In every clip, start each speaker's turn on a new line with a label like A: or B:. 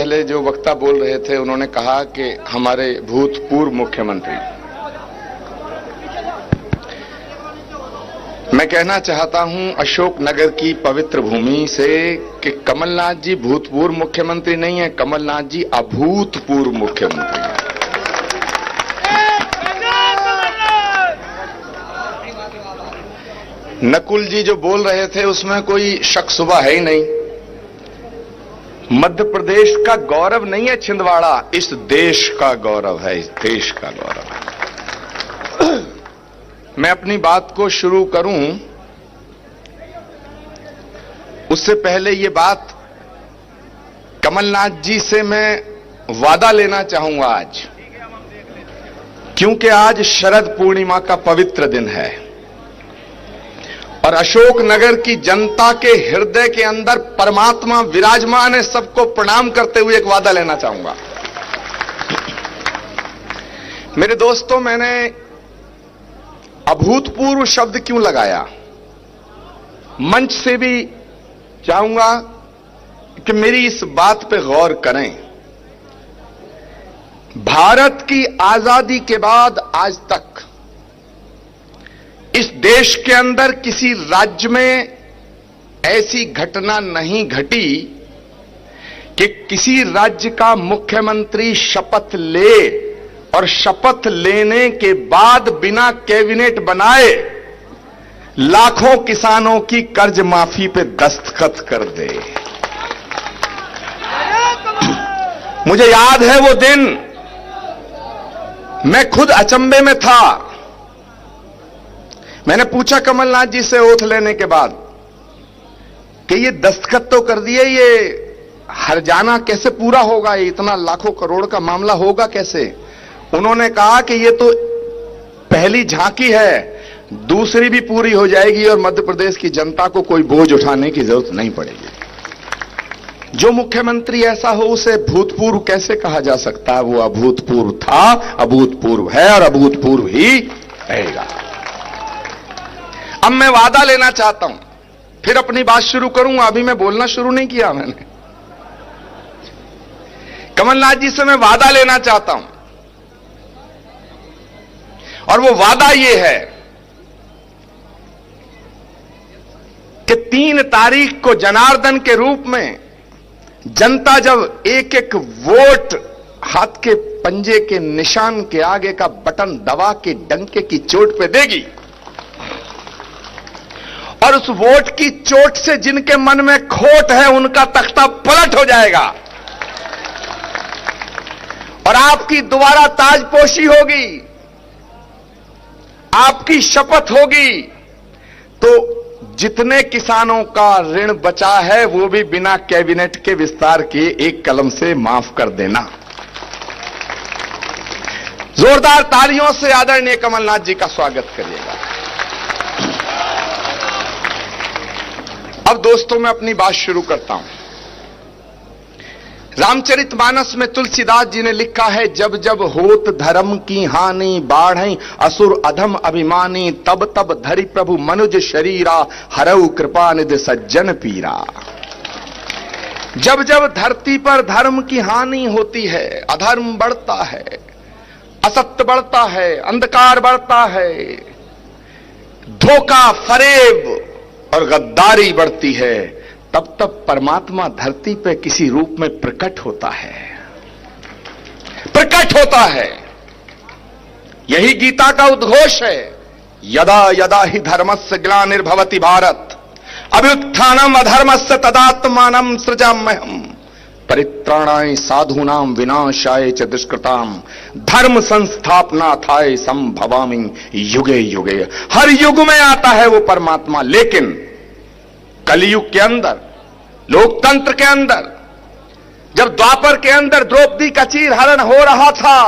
A: पहले जो वक्ता बोल रहे थे उन्होंने कहा कि हमारे भूतपूर्व मुख्यमंत्री, मैं कहना चाहता हूं अशोकनगर की पवित्र भूमि से कि कमलनाथ जी भूतपूर्व मुख्यमंत्री नहीं है, कमलनाथ जी अभूतपूर्व मुख्यमंत्री हैं। नकुल जी जो बोल रहे थे उसमें कोई शक शुबा है ही नहीं। मध्य प्रदेश का गौरव नहीं है छिंदवाड़ा, इस देश का गौरव है, इस देश का गौरव है। मैं अपनी बात को शुरू करूं उससे पहले ये बात कमलनाथ जी से मैं वादा लेना चाहूंगा आज, क्योंकि आज शरद पूर्णिमा का पवित्र दिन है और अशोकनगर की जनता के हृदय के अंदर परमात्मा विराजमान है। सबको प्रणाम करते हुए एक वादा लेना चाहूंगा। मेरे दोस्तों, मैंने अभूतपूर्व शब्द क्यों लगाया? मंच से भी चाहूंगा कि मेरी इस बात पे गौर करें। भारत की आजादी के बाद आज तक इस देश के अंदर किसी राज्य में ऐसी घटना नहीं घटी कि किसी राज्य का मुख्यमंत्री शपथ ले और शपथ लेने के बाद बिना कैबिनेट बनाए लाखों किसानों की कर्ज माफी पे दस्तखत कर दे। मुझे याद है वो दिन, मैं खुद अचंभे में था। मैंने पूछा कमलनाथ जी से ओथ लेने के बाद कि ये दस्तखत तो कर दिए, ये हर्जाना कैसे पूरा होगा, ये इतना लाखों करोड़ का मामला होगा कैसे? उन्होंने कहा कि ये तो पहली झांकी है, दूसरी भी पूरी हो जाएगी और मध्य प्रदेश की जनता को कोई बोझ उठाने की जरूरत नहीं पड़ेगी। जो मुख्यमंत्री ऐसा हो उसे भूतपूर्व कैसे कहा जा सकता है? वो अभूतपूर्व था, अभूतपूर्व है और अभूतपूर्व ही रहेगा। अब मैं वादा लेना चाहता हूं, फिर अपनी बात शुरू करूंगा। अभी मैं बोलना शुरू नहीं किया मैंने। कमलनाथ जी से मैं वादा लेना चाहता हूं और वो वादा ये है कि 3 तारीख को जनार्दन के रूप में जनता जब एक एक वोट हाथ के पंजे के निशान के आगे का बटन दबा के डंके की चोट पे देगी और उस वोट की चोट से जिनके मन में खोट है उनका तख्ता पलट हो जाएगा और आपकी दोबारा ताजपोशी होगी, आपकी शपथ होगी। तो जितने किसानों का ऋण बचा है वो भी बिना कैबिनेट के विस्तार के एक कलम से माफ कर देना। जोरदार तालियों से आदरणीय कमलनाथ जी का स्वागत करिएगा। अब दोस्तों मैं अपनी बात शुरू करता हूं। रामचरितमानस में तुलसीदास जी ने लिखा है, जब जब होत धर्म की हानि, बाढ़ई असुर अधम अभिमानी, तब तब धरि प्रभु मनुज शरीरा, हरऊ कृपा निधि सज्जन पीरा। जब जब धरती पर धर्म की हानि होती है, अधर्म बढ़ता है, असत्य बढ़ता है, अंधकार बढ़ता है, धोखा, फरेब और गद्दारी बढ़ती है, तब तब परमात्मा धरती पे किसी रूप में प्रकट होता है, प्रकट होता है। यही गीता का उद्घोष है, यदा यदा ही धर्मस्य ग्लानिर्भवति भारत अभ्युत्थानम अधर्मस्य तदात्मानं सृजाम्यहम् परित्राणाय साधूनां विनाशाय च दुष्कृताम् धर्म संस्थापनार्थाय संभवामि युगे युगे। हर युग में आता है वो परमात्मा, लेकिन कलयुग के अंदर, लोकतंत्र के अंदर, जब द्वापर के अंदर द्रौपदी का चीरहरण हो रहा था,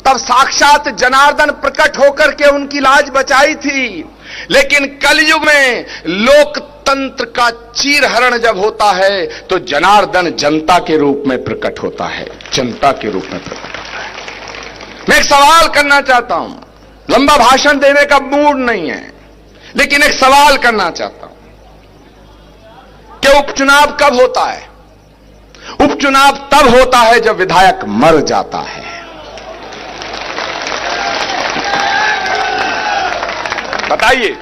A: तब साक्षात जनार्दन प्रकट होकर के उनकी लाज बचाई थी। लेकिन कलयुग में लोकतंत्र का चीरहरण जब होता है तो जनार्दन जनता के रूप में प्रकट होता है, जनता के रूप में प्रकट होता है। मैं एक सवाल करना चाहता हूं, लंबा भाषण देने का मूड नहीं है, लेकिन एक सवाल करना चाहता हूं कि उपचुनाव कब होता है? उपचुनाव तब होता है जब विधायक मर जाता है। बताइए,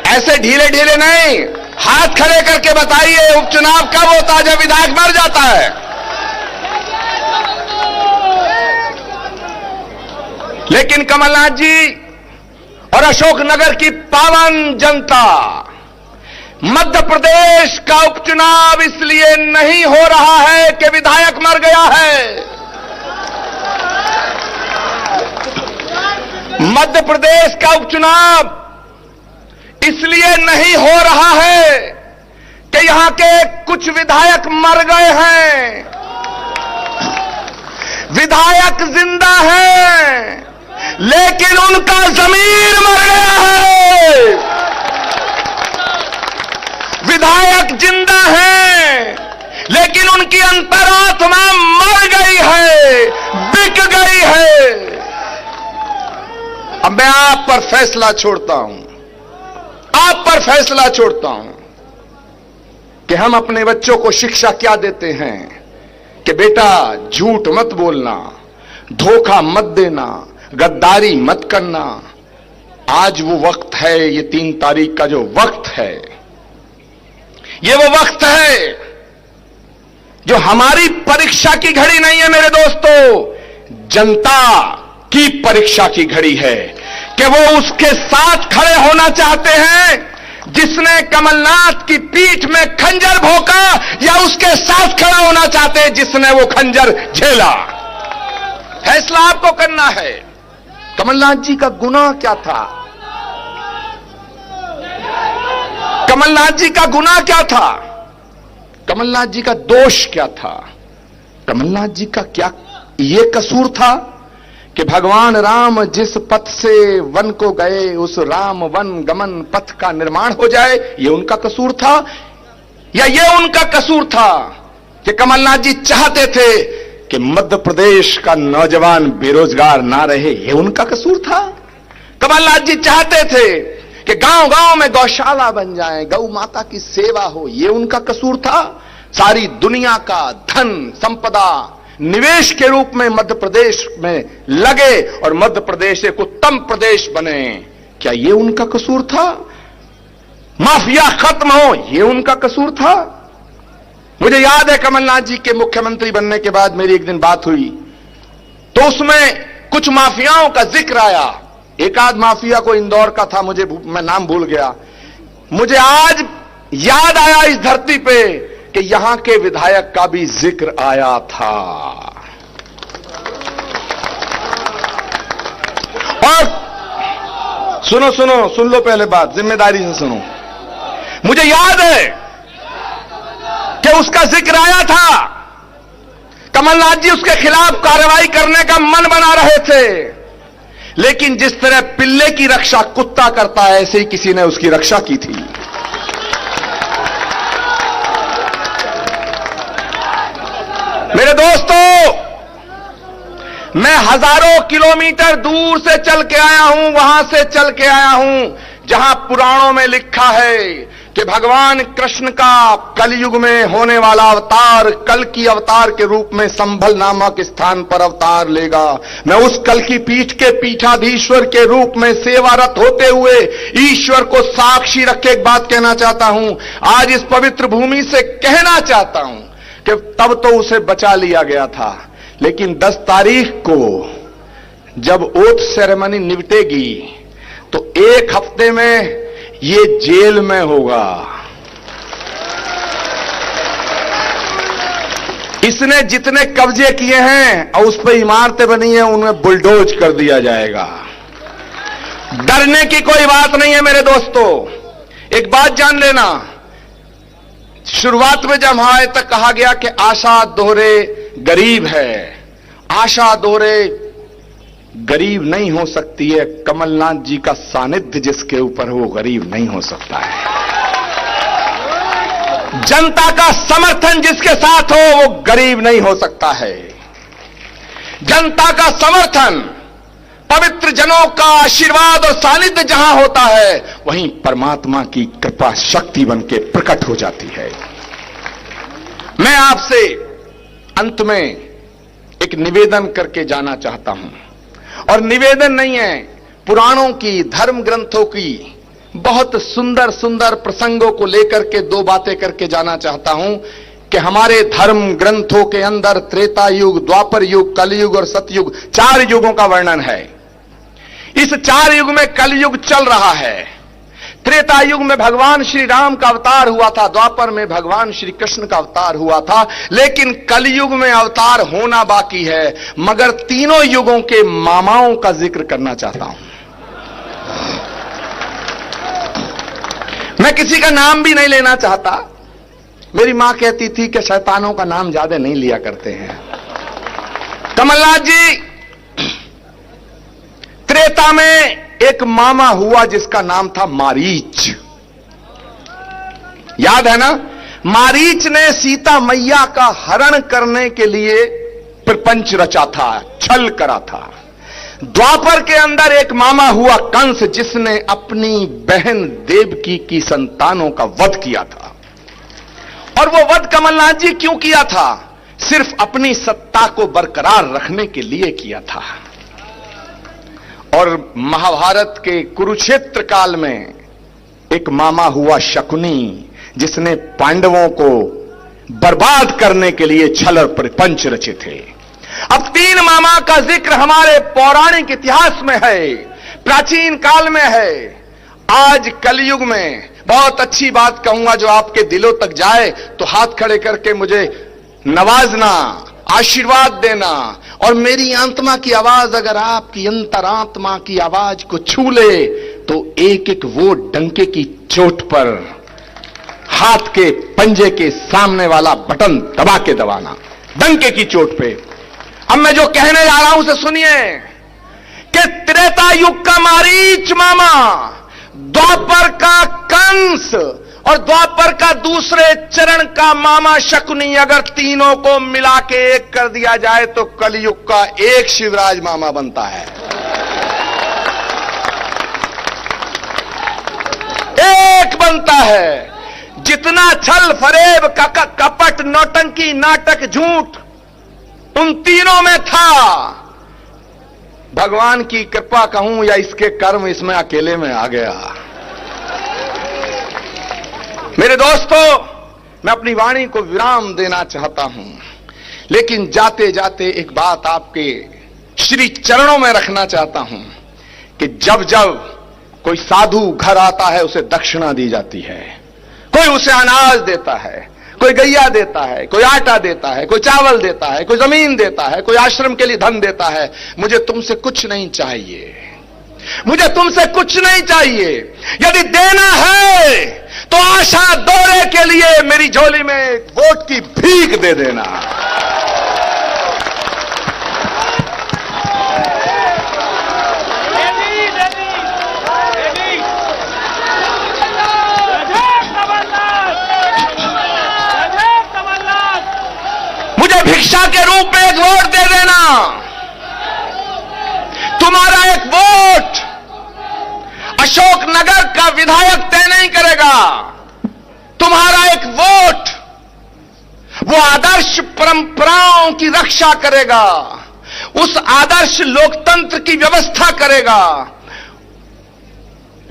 A: ऐसे ढीले ढीले नहीं, हाथ खड़े करके बताइए, उपचुनाव कब होता है? जब विधायक मर जाता है। लेकिन कमलनाथ जी और अशोकनगर की पावन जनता, मध्य प्रदेश का उपचुनाव इसलिए नहीं हो रहा है कि विधायक मर गया है। मध्य प्रदेश का उपचुनाव इसलिए नहीं हो रहा है कि यहां के कुछ विधायक मर गए हैं। विधायक जिंदा हैं, लेकिन उनका जमीर मर गया है। विधायक जिंदा हैं, लेकिन उनकी अंतरात्मा मर गई है, बिक गई है। अब मैं आप पर फैसला छोड़ता हूं, आप पर फैसला छोड़ता हूं कि हम अपने बच्चों को शिक्षा क्या देते हैं कि बेटा झूठ मत बोलना, धोखा मत देना, गद्दारी मत करना। आज वो वक्त है, ये 3 तारीख का जो वक्त है, ये वो वक्त है जो हमारी परीक्षा की घड़ी नहीं है मेरे दोस्तों, जनता की परीक्षा की घड़ी है कि वो उसके साथ खड़े होना चाहते हैं जिसने कमलनाथ की पीठ में खंजर भोंका, या उसके साथ खड़ा होना चाहते हैं जिसने वो खंजर झेला। फैसला आपको करना है। कमलनाथ जी का गुनाह क्या था? कमलनाथ जी का गुनाह क्या था? कमलनाथ जी का दोष क्या था? कमलनाथ जी का क्या ये कसूर था कि भगवान राम जिस पथ से वन को गए उस राम वन गमन पथ का निर्माण हो जाए, ये उनका कसूर था? या ये उनका कसूर था कि कमलनाथ जी चाहते थे कि मध्य प्रदेश का नौजवान बेरोजगार ना रहे, ये उनका कसूर था? कमलनाथ जी चाहते थे कि गांव गांव में गौशाला बन जाए, गौ माता की सेवा हो, ये उनका कसूर था? सारी दुनिया का धन संपदा निवेश के रूप में मध्य प्रदेश में लगे और मध्य प्रदेश एक उत्तम प्रदेश बने, क्या ये उनका कसूर था? माफिया खत्म हो, ये उनका कसूर था? मुझे याद है कमलनाथ जी के मुख्यमंत्री बनने के बाद मेरी एक दिन बात हुई तो उसमें कुछ माफियाओं का जिक्र आया। एक आध माफिया को इंदौर का था, मैं नाम भूल गया। मुझे आज याद आया इस धरती पे कि यहां के विधायक का भी जिक्र आया था। और सुन लो पहले बात, जिम्मेदारी से सुनो। मुझे याद है कि उसका जिक्र आया था, कमलनाथ जी उसके खिलाफ कार्रवाई करने का मन बना रहे थे, लेकिन जिस तरह पिल्ले की रक्षा कुत्ता करता है ऐसे ही किसी ने उसकी रक्षा की थी। मेरे दोस्तों, मैं हजारों किलोमीटर दूर से चल के आया हूं, वहां से चल के आया हूं जहां पुराणों में लिखा है कि भगवान कृष्ण का कलयुग में होने वाला अवतार कल की अवतार के रूप में संभल नामक स्थान पर अवतार लेगा। मैं उस कल की पीठ के पीठाधीश्वर के रूप में सेवारत होते हुए ईश्वर को साक्षी रख के एक बात कहना चाहता हूं, आज इस पवित्र भूमि से कहना चाहता हूं कि तब तो उसे बचा लिया गया था, लेकिन 10 तारीख को जब ओथ सेरेमनी निपटेगी तो 1 हफ्ते में ये जेल में होगा। इसने जितने कब्जे किए हैं और उस पर इमारतें बनी हैं उनमें बुलडोज कर दिया जाएगा। डरने की कोई बात नहीं है मेरे दोस्तों। एक बात जान लेना, शुरुआत में जब हमारे तक कहा गया कि आशा दोहरे गरीब है, आशा दोहरे गरीब नहीं हो सकती है, कमलनाथ जी का सानिध्य जिसके ऊपर हो गरीब नहीं हो सकता है। जनता का समर्थन जिसके साथ हो वो गरीब नहीं हो सकता है। जनता का समर्थन, पवित्र जनों का आशीर्वाद और सानिध्य जहां होता है वहीं परमात्मा की कृपा शक्ति बन के प्रकट हो जाती है। मैं आपसे अंत में एक निवेदन करके जाना चाहता हूं, और निवेदन नहीं है, पुराणों की, धर्म ग्रंथों की बहुत सुंदर सुंदर प्रसंगों को लेकर के दो बातें करके जाना चाहता हूं कि हमारे धर्म ग्रंथों के अंदर त्रेता युग, द्वापर युग, कलयुग और सतयुग, 4 युगों का वर्णन है। इस 4 युग में कलयुग चल रहा है। त्रेता युग में भगवान श्री राम का अवतार हुआ था, द्वापर में भगवान श्री कृष्ण का अवतार हुआ था, लेकिन कलयुग में अवतार होना बाकी है। मगर तीनों युगों के मामाओं का जिक्र करना चाहता हूं। मैं किसी का नाम भी नहीं लेना चाहता। मेरी मां कहती थी कि शैतानों का नाम ज्यादा नहीं लिया करते हैं। कमलनाथ जी, त्रेता में एक मामा हुआ जिसका नाम था मारीच। याद है ना? मारीच ने सीता मैया का हरण करने के लिए प्रपंच रचा था, छल करा था। द्वापर के अंदर एक मामा हुआ कंस, जिसने अपनी बहन देवकी की संतानों का वध किया था। और वो वध कमलनाथ जी क्यों किया था? सिर्फ अपनी सत्ता को बरकरार रखने के लिए किया था। और महाभारत के कुरुक्षेत्र काल में एक मामा हुआ शकुनी, जिसने पांडवों को बर्बाद करने के लिए छल और प्रपंच रचे थे। अब 3 मामा का जिक्र हमारे पौराणिक इतिहास में है, प्राचीन काल में है। आज कलयुग में बहुत अच्छी बात कहूंगा जो आपके दिलों तक जाए तो हाथ खड़े करके मुझे नवाजना, आशीर्वाद देना। और मेरी आत्मा की आवाज अगर आपकी अंतरात्मा की आवाज को छू ले तो एक एक वो डंके की चोट पर हाथ के पंजे के सामने वाला बटन दबा के दबाना, डंके की चोट पे। अब मैं जो कहने जा रहा हूं उसे सुनिए कि त्रेता युग का मारीच मामा, द्वापर का कंस और द्वापर का दूसरे चरण का मामा शकुनी, अगर तीनों को मिला के एक कर दिया जाए तो कलयुग का एक शिवराज मामा बनता है। एक बनता है। जितना छल फरेब, कपट, नौटंकी, नाटक, झूठ उन तीनों में था, भगवान की कृपा कहूं या इसके कर्म, इसमें अकेले में आ गया। मेरे दोस्तों, मैं अपनी वाणी को विराम देना चाहता हूं, लेकिन जाते जाते एक बात आपके श्री चरणों में रखना चाहता हूं कि जब जब कोई साधु घर आता है उसे दक्षिणा दी जाती है। कोई उसे अनाज देता है, कोई गैया देता है, कोई आटा देता है, कोई चावल देता है, कोई जमीन देता है, कोई आश्रम के लिए धन देता है। मुझे तुमसे कुछ नहीं चाहिए, मुझे तुमसे कुछ नहीं चाहिए। यदि देना है तो आशा दौरे के लिए मेरी झोली में वोट की भीख दे देना। मुझे भिक्षा के रूप में एक वोट दे देना। तुम्हारा एक वोट अशोकनगर का विधायक तय नहीं करेगा। तुम्हारा एक वोट वो आदर्श परंपराओं की रक्षा करेगा, उस आदर्श लोकतंत्र की व्यवस्था करेगा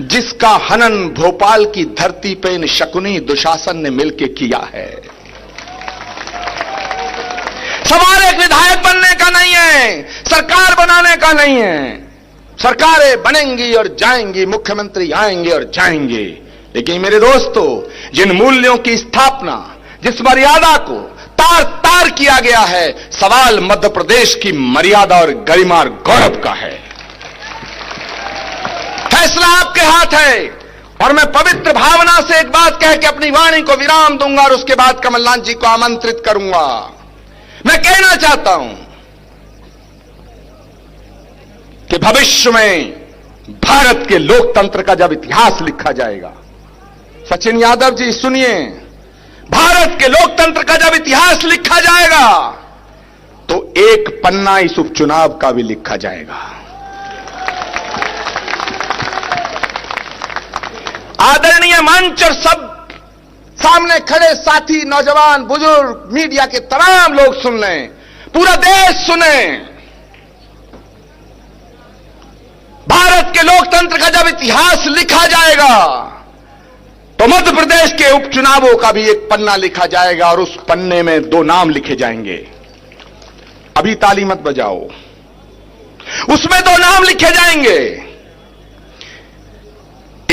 A: जिसका हनन भोपाल की धरती पे इन शकुनी दुशासन ने मिलकर किया है। सवाल एक विधायक बनने का नहीं है, सरकार बनाने का नहीं है। सरकारें बनेंगी और जाएंगी, मुख्यमंत्री आएंगे और जाएंगे, लेकिन मेरे दोस्तों, जिन मूल्यों की स्थापना, जिस मर्यादा को तार तार किया गया है, सवाल मध्य प्रदेश की मर्यादा और गरिमा और गौरव का है। फैसला आपके हाथ है। और मैं पवित्र भावना से एक बात कह के अपनी वाणी को विराम दूंगा और उसके बाद कमलनाथ जी को आमंत्रित करूंगा। मैं कहना चाहता हूं कि भविष्य में भारत के लोकतंत्र का जब इतिहास लिखा जाएगा, सचिन यादव जी सुनिए, भारत के लोकतंत्र का जब इतिहास लिखा जाएगा तो एक पन्ना इस उपचुनाव का भी लिखा जाएगा। आदरणीय मंच और सब सामने खड़े साथी, नौजवान, बुजुर्ग, मीडिया के तमाम लोग सुन लें, पूरा देश सुने। भारत के लोकतंत्र का जब इतिहास लिखा जाएगा तो मध्य प्रदेश के उपचुनावों का भी एक पन्ना लिखा जाएगा और उस पन्ने में दो नाम लिखे जाएंगे। अभी ताली मत बजाओ। उसमें दो नाम लिखे जाएंगे।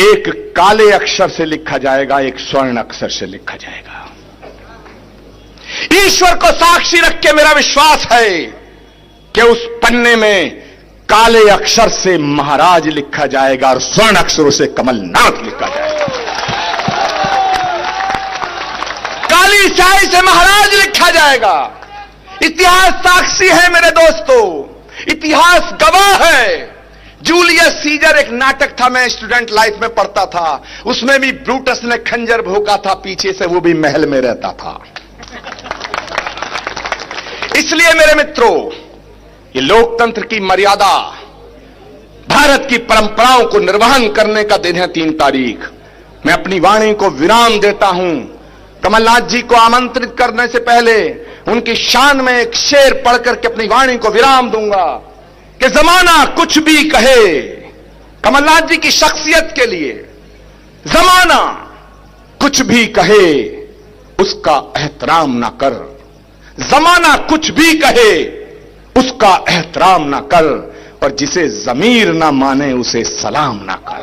A: एक काले अक्षर से लिखा जाएगा, एक स्वर्ण अक्षर से लिखा जाएगा। ईश्वर को साक्षी रख के मेरा विश्वास है कि उस पन्ने में काले अक्षर से महाराज लिखा जाएगा और स्वर्ण अक्षरों से कमलनाथ लिखा जाएगा। काली स्याही से महाराज लिखा जाएगा। इतिहास साक्षी है मेरे दोस्तों, इतिहास गवाह है। जूलियस सीजर एक नाटक था, मैं स्टूडेंट लाइफ में पढ़ता था। उसमें भी ब्रूटस ने खंजर भोंका था पीछे से, वो भी महल में रहता था। इसलिए मेरे मित्रों, ये लोकतंत्र की मर्यादा, भारत की परंपराओं को निर्वहन करने का दिन है 3 तारीख। मैं अपनी वाणी को विराम देता हूं। कमलनाथ जी को आमंत्रित करने से पहले उनकी शान में एक शेर पढ़ करके अपनी वाणी को विराम दूंगा कि जमाना कुछ भी कहे, कमलनाथ जी की शख्सियत के लिए जमाना कुछ भी कहे उसका एहतराम ना कर। जमाना कुछ भी कहे उसका एहतराम ना कर, और जिसे जमीर ना माने उसे सलाम ना कर।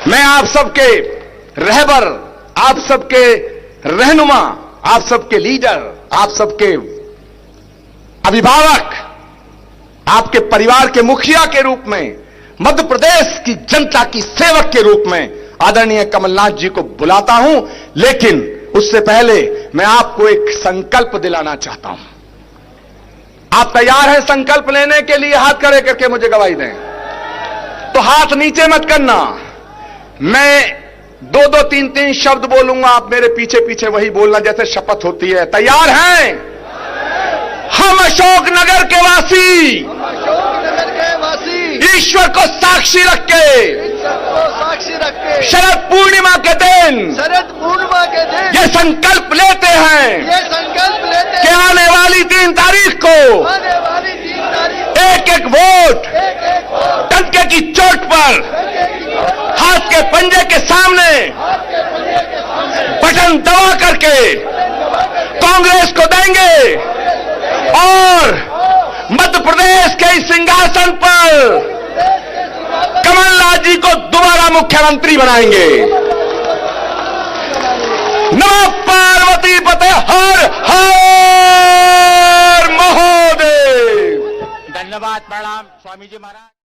A: मैं आप सबके रहबर, आप सबके रहनुमा, आप सबके लीडर, आप सबके अभिभावक, आपके परिवार के मुखिया के रूप में, मध्य प्रदेश की जनता की सेवक के रूप में आदरणीय कमलनाथ जी को बुलाता हूं। लेकिन उससे पहले मैं आपको एक संकल्प दिलाना चाहता हूं। आप तैयार हैं संकल्प लेने के लिए? हाथ खड़े करके मुझे गवाही दें। तो हाथ नीचे मत करना। मैं 2-2, 3-3 शब्द बोलूंगा, आप मेरे पीछे पीछे वही बोलना जैसे शपथ होती है। तैयार हैं? हम अशोकनगर के वासी, ईश्वर को साक्षी रख के, शरद पूर्णिमा के दिन ये संकल्प लेते हैं कि आने वाली 3 तारीख को एक वोट टंके की चोट पर, हाथ के पंजे के सामने बटन दबा करके कांग्रेस को देंगे और मध्य प्रदेश के इस सिंहासन पर कमलनाथ जी को दोबारा मुख्यमंत्री बनाएंगे। नमः पार्वती पते हर हर महादेव।
B: धन्यवाद, प्रणाम स्वामी जी महाराज।